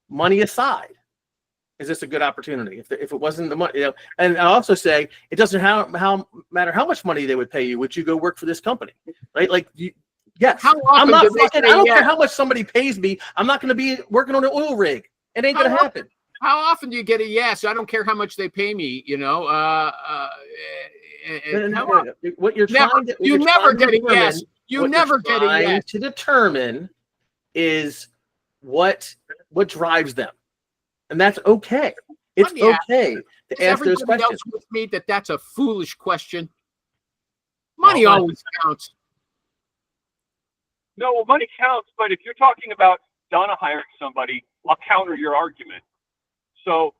S4: Money aside, is this a good opportunity? If it wasn't the money, and I also say it doesn't matter how much money they would pay you. Would you go work for this company, right? Like, yes.
S1: How
S4: I'm
S1: often
S4: not
S1: do they
S4: fucking.
S1: say
S4: I don't care
S1: yes?
S4: how much somebody pays me. I'm not going to be working on an oil rig. It ain't going to
S1: How
S4: happen.
S1: How often do you get a yes? I don't care how much they pay me, you know?
S4: What you're
S1: Never,
S4: trying to
S1: you never get a yes. You
S4: what
S1: never
S4: you're
S1: get a
S4: trying
S1: yes.
S4: to determine is what drives them, and that's okay. It's
S1: Let me ask-
S4: okay to
S1: Is
S4: ask those
S1: everybody
S4: questions.
S1: else with me that that's a foolish question? Money
S4: Well,
S1: always counts.
S5: No, well, money counts, but if you're talking about Donna hiring somebody, I'll counter your argument. So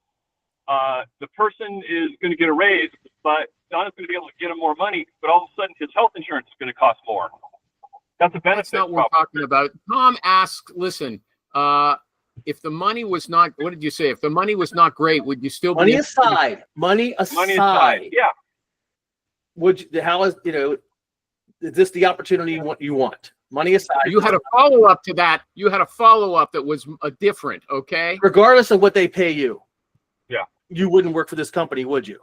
S5: the person is going to get a raise, but Donna's going to be able to get him more money, but all of a sudden his health insurance is going to cost more. That's a benefit.
S1: That's not what we're talking about. Tom asked, listen, if the money was not, what did you say? If the money was not great, would you still
S4: Money
S1: be
S4: aside,
S5: Money aside. Yeah.
S4: is this the opportunity you want? Money aside,
S1: You had a follow-up to that. You had a follow-up that was different, okay?
S4: regardless of what they pay you.
S5: Yeah.
S4: You wouldn't work for this company, would you?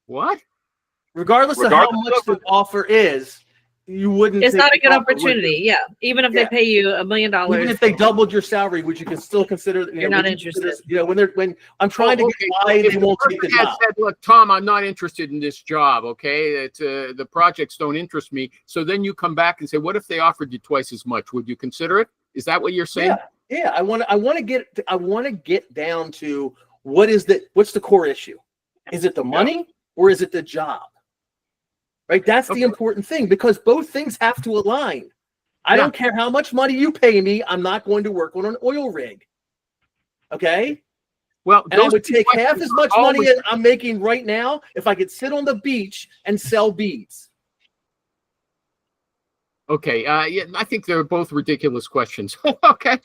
S1: What?
S4: Regardless of how much the offer is, you wouldn't.
S2: It's
S4: take
S2: not a
S4: the
S2: good
S4: offer, would you?
S2: opportunity. Yeah. Even if
S4: Yeah.
S2: they pay you $1 million.
S4: Even if they doubled your salary, would you still consider?
S2: You're not
S4: would you
S2: interested.
S4: consider- when I'm trying to
S1: Oh,
S4: get
S1: okay.
S4: why
S1: If
S4: they
S1: the
S4: won't take the
S1: person had
S4: job.
S1: said, look, Tom, I'm not interested in this job, okay? It's, the projects don't interest me. So then you come back and say, what if they offered you twice as much? Would you consider it? Is that what you're saying?
S4: Yeah. I want to get down to what's the core issue? Is it the money or is it the job? Right. That's the
S1: Okay.
S4: important thing, because both things have to align. I don't care how much money you pay me. I'm not going to work on an oil rig. Okay.
S1: Well,
S4: And I
S1: those
S4: would
S1: two
S4: take half
S1: questions
S4: as much
S1: are
S4: money
S1: always-
S4: as I'm making right now if I could sit on the beach and sell beads.
S1: Okay, yeah, I think they're both ridiculous questions. Okay,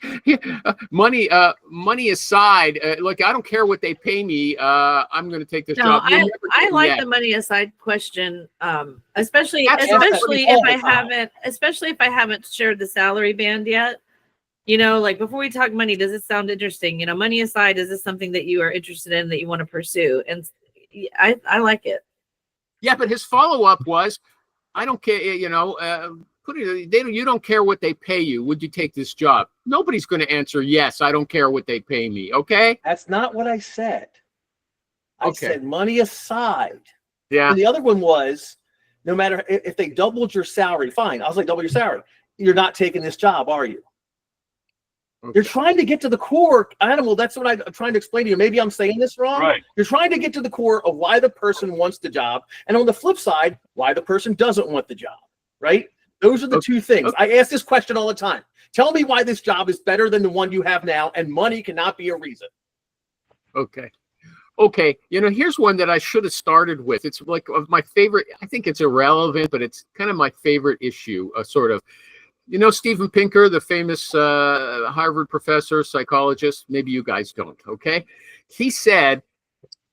S1: money aside, look, I don't care what they pay me. I'm going to take this
S2: No,
S1: job. You'll never
S2: I
S1: get
S2: like
S1: that.
S2: the money aside question. Especially
S1: That's
S2: especially
S4: all
S2: if
S4: the
S2: I haven't shared the salary band yet. You know, like before we talk money, does it sound interesting? You know, money aside, is this something that you are interested in that you want to pursue? And I like it.
S1: Yeah, but his follow up was, I don't care. You know, you don't care what they pay you. Would you take this job? Nobody's going to answer yes. I don't care what they pay me. Okay.
S4: That's not what I said. I
S1: Okay.
S4: said money aside.
S1: Yeah.
S4: And the other one was, no matter if they doubled your salary, fine. I was like, double your salary. You're not taking this job, are you?
S1: Okay.
S4: You're trying to get to the core, Animal. That's what I'm trying to explain to you. Maybe I'm saying this wrong.
S5: Right.
S4: You're trying to get to the core of why the person wants the job. And on the flip side, why the person doesn't want the job, right? Those are the two things. I ask this question all the time. Tell me why this job is better than the one you have now, and money cannot be a reason.
S1: Okay. Okay. You know, here's one that I should have started with. It's like of my favorite. I think it's irrelevant, but it's kind of my favorite issue, sort of. You know, Steven Pinker, the famous Harvard professor, psychologist. Maybe you guys don't. Okay. He said,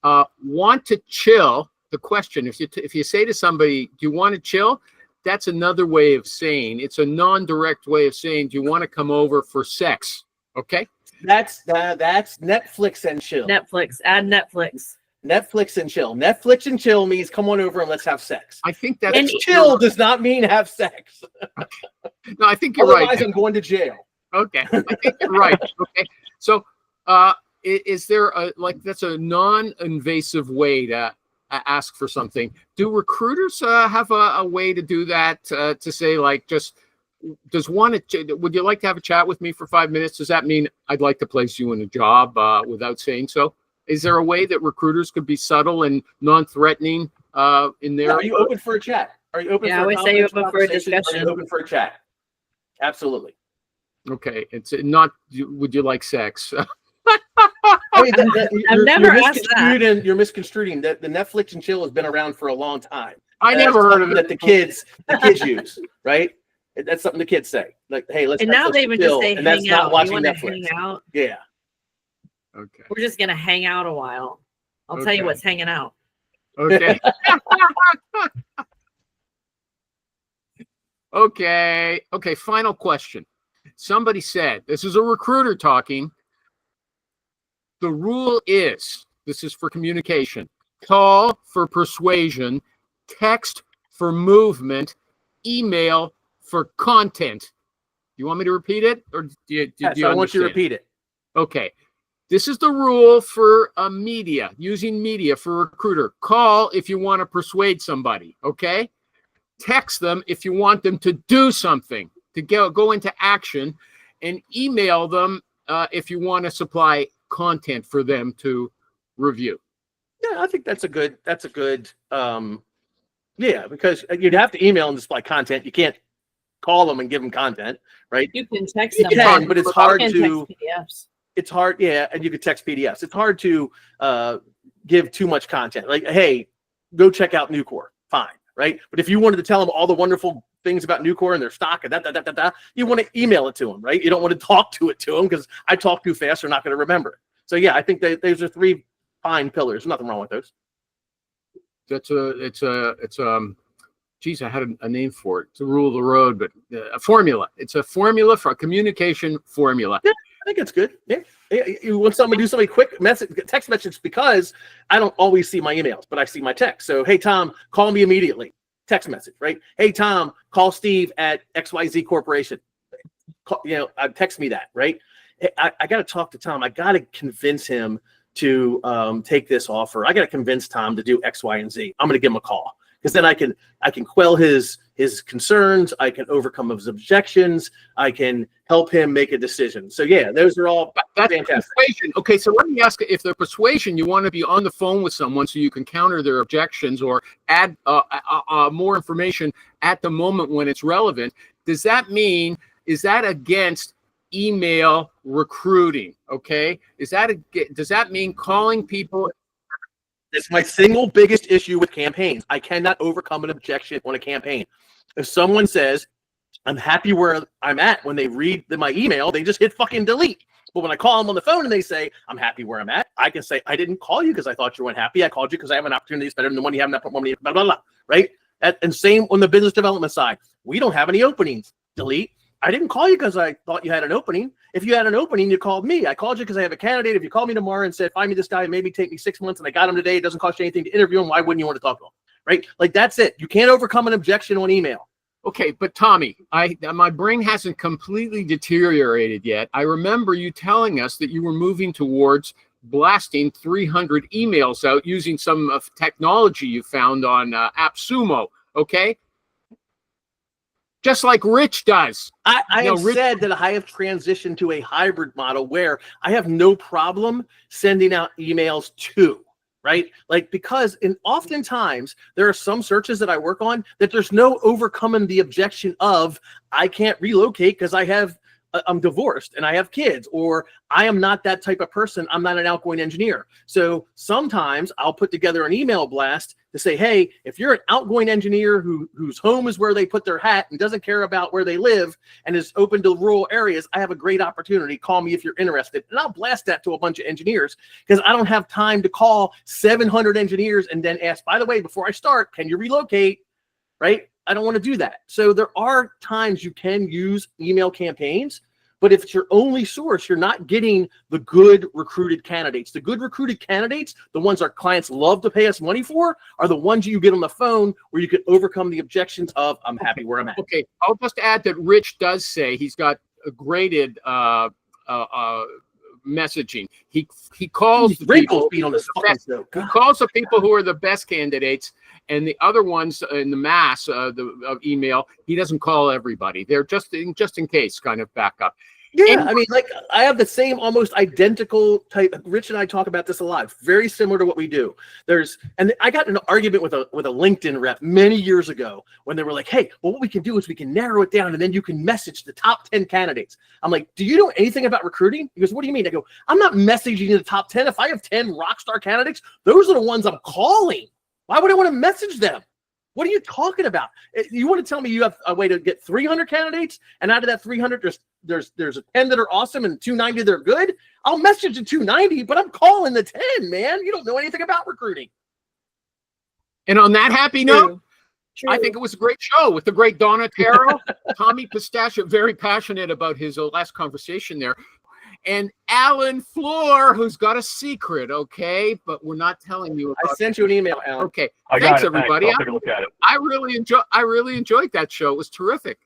S1: want to chill. The question, if you say to somebody, do you want to chill? that's another way of saying, it's a non-direct way of saying, do you want to come over for sex? Okay.
S4: That's Netflix and chill.
S2: Netflix, add Netflix.
S4: Netflix and chill. Netflix and chill means come on over and let's have sex.
S1: I think that's
S2: And
S4: Chill does not mean have sex.
S1: no, I think you're
S4: Otherwise,
S1: right.
S4: I'm going to jail.
S1: Okay. I think you're right. Okay. So, is there that's a non-invasive way to ask for something? Do recruiters have a way to do that? To say like, just would you like to have a chat with me for 5 minutes? Does that mean I'd like to place you in a job without saying so? Is there a way that recruiters could be subtle and non-threatening in their?
S4: Are you open for a chat? Are you open?
S2: Yeah,
S4: for
S2: I
S4: a
S2: would say you're
S4: confidential
S2: open for a
S4: conversation? Are
S2: discussion.
S4: you open for a chat? Absolutely.
S1: Okay, it's not. Would you like sex?
S4: I mean,
S2: I've never asked that.
S4: You're misconstruing that the Netflix and chill has been around for a long time.
S1: I
S4: That's
S1: never heard of
S4: something
S1: it.
S4: that the kids use, right? That's something the kids say. Like, hey, let's.
S2: And now they would just
S4: chill,
S2: say
S4: and that's
S2: hang
S4: not
S2: out. You
S4: watching
S2: want to
S4: Netflix.
S2: hang out?
S4: Yeah.
S1: Okay.
S2: We're just gonna hang out a while. I'll tell you
S1: Okay.
S2: what's hanging out.
S1: Okay. Okay. Okay. Final question. Somebody said, this is a recruiter talking. The rule is, this is for communication, call for persuasion, text for movement, email for content. You want me to repeat it? Or do you
S4: Yes, I want you to
S1: understand?
S4: repeat it.
S1: Okay. This is the rule for media, using media for recruiter. Call if you want to persuade somebody, okay? Text them if you want them to do something, to go into action, and email them if you want to supply content for them to review.
S4: Yeah, I think that's a good. Yeah, because you'd have to email and display content. You can't call them and give them content, right?
S2: You can text
S4: You
S2: them.
S4: can, but it's hard
S2: You can
S4: to.
S2: text PDFs.
S4: It's hard, yeah, and you could text PDFs. It's hard to give too much content. Like, hey, go check out Nucor. Fine, right? But if you wanted to tell them all the wonderful things about Nucor and their stock and you want to email it to them, right? You don't want to talk to them because I talk too fast. They're not going to remember it. So yeah, I think those are three fine pillars. Nothing wrong with those.
S1: Geez, I had a name for it. It's a rule of the road, but a formula. It's a formula for a communication formula.
S4: Yeah, I think it's good. Yeah. You want someone to do something quick text message, because I don't always see my emails, but I see my text. So, hey, Tom, call me immediately. Text message, right? Hey, Tom, call Steve at XYZ Corporation. Text me that, right? I got to talk to Tom. I got to convince him to take this offer. I got to convince Tom to do X, Y, and Z. I'm going to give him a call, because then I can quell his concerns. I can overcome his objections. I can help him make a decision. So yeah, those are all
S1: That's
S4: fantastic.
S1: persuasion. Okay, so let me ask, if the persuasion, you want to be on the phone with someone so you can counter their objections or add more information at the moment when it's relevant. Does that mean, is that against email recruiting? Okay, does that mean calling people?
S4: It's my single biggest issue with campaigns. I cannot overcome an objection on a campaign. If someone says, I'm happy where I'm at, when they read my email, they just hit fucking delete. But when I call them on the phone and they say, I'm happy where I'm at, I can say, I didn't call you because I thought you weren't happy. I called you because I have an opportunity that's better than the one you have, blah, blah, blah, right? And same on the business development side. We don't have any openings. Delete. I didn't call you because I thought you had an opening. If you had an opening, you called me. I called you because I have a candidate. If you called me tomorrow and said, find me this guy, it maybe take me 6 months, and I got him today, it doesn't cost you anything to interview him, why wouldn't you want to talk to him? Right? Like, that's it. You can't overcome an objection on email.
S1: Okay, but Tommy, my brain hasn't completely deteriorated yet. I remember you telling us that you were moving towards blasting 300 emails out using some technology you found on AppSumo. Okay, just like Rich does.
S4: I have
S1: Rich
S4: said that I have transitioned to a hybrid model where I have no problem sending out emails to, right? Like, because oftentimes there are some searches that I work on that there's no overcoming the objection of, I can't relocate because I'm divorced and I have kids, or I am not that type of person. I'm not an outgoing engineer. So sometimes I'll put together an email blast to say, hey, if you're an outgoing engineer whose home is where they put their hat and doesn't care about where they live and is open to rural areas, I have a great opportunity. Call me if you're interested. And I'll blast that to a bunch of engineers, because I don't have time to call 700 engineers and then ask, by the way, before I start, can you relocate? Right? I don't want to do that. So there are times you can use email campaigns, but if it's your only source, you're not getting the good recruited candidates. The good recruited candidates, the ones our clients love to pay us money for, are the ones you get on the phone where you can overcome the objections of, I'm happy where I'm at.
S1: Okay, I'll just add that Rich does say he's got a graded messaging. He calls the
S4: Wrinkles
S1: people,
S4: beat on this
S1: the
S4: fucking
S1: best,
S4: show.
S1: he calls the people who are the best candidates, and the other ones in the mass of email, he doesn't call everybody. They're just in case kind of backup.
S4: Yeah, I mean, like I have the same almost identical type. Rich and I talk about this a lot. Very similar to what we do. And I got in an argument with a LinkedIn rep many years ago when they were like, "Hey, well, what we can do is we can narrow it down, and then you can message the top 10 candidates." I'm like, "Do you know anything about recruiting?" He goes, "What do you mean?" I go, "I'm not messaging the top 10. If I have 10 rock star candidates, those are the ones I'm calling. Why would I want to message them? What are you talking about? You want to tell me you have a way to get 300 candidates, and out of that 300, there's a 10 that are awesome and 290 that are good? I'll message the 290, but I'm calling the 10, man. You don't know anything about recruiting."
S1: And on that happy note,
S2: True.
S1: I think it was a great show with the great Donna Terrell, Tommy Pistachio, very passionate about his last conversation there, and Alan Floor, who's got a secret, okay? But we're not telling you
S4: I
S1: about
S4: sent you an email, Alan.
S1: Okay,
S5: I got
S1: thanks
S5: it.
S1: everybody.
S5: I'll take a look at it.
S1: I really enjoyed that show. It was terrific.